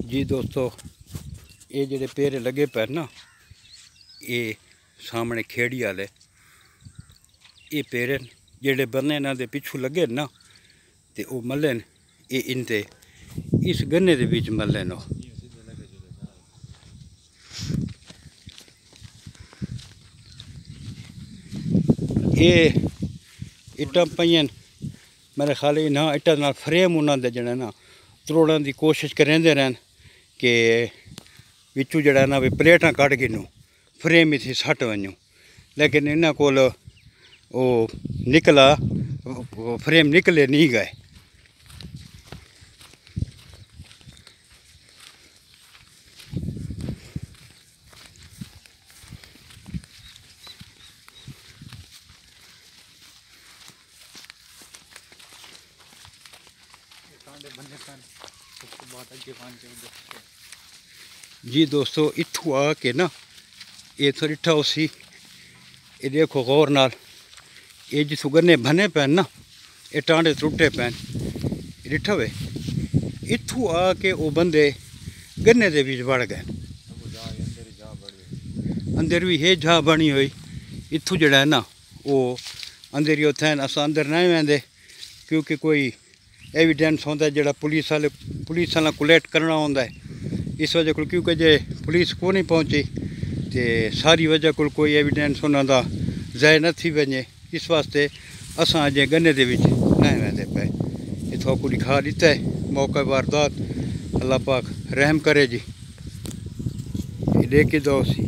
जी दोस्तों, ये जेडे पेड़ लगे पे ना, ये सामने खेड़ी वाले ये पेड़ जेडे बन्ने ना दे पिछू लगे ना, ते वो मल्ले न ये इनते इस गन्ने दे बीच मल्ले न। ये इट्टा पईयन मेरे ख्याल ना इट्टा नाल फ्रेम उन्होंने जड़े ना त्रोड़न की कोशिश करेंदे रहन कि बिचू जड़ा ना भी प्लेटा कट गिनूं फ्रेम इत्थे सट वञूं, लेकिन इन्हां कोल ओ निकला फ्रेम निकले नहीं गए। जी दोस्तों, इत्थू आ के ना ये तो डिठा उसी ये देखो गौर नाल, ये जिसू गन्ने बने पैन ना ये टांडे त्रुटे पैन डिठा वे। इत्थू आ के वो बंदे गन्ने दे बीच बढ़ गए, अंदर भी है जा बनी हुई। इत्थू जड़ा है ना वो अंदर ही उत्थें अस अंदर नहीं वेंदे क्योंकि कोई एविडेंस होंदा है जड़ा पुलिस वाला कलेक्ट करना होंदा है। इस वजह को क्योंकि जे पुलिस को नहीं पहुंची तो सारी वजह को कोई एविडेंस उन्होंने ज़ाय न थी वजे। इस वास्ते असां अजे गन्ने दे विच नहीं वेंदे पे। इथों को दिखा दिता है मौका वारदात, अल्लाह पाक रहम करे जी। ये देख के दो सी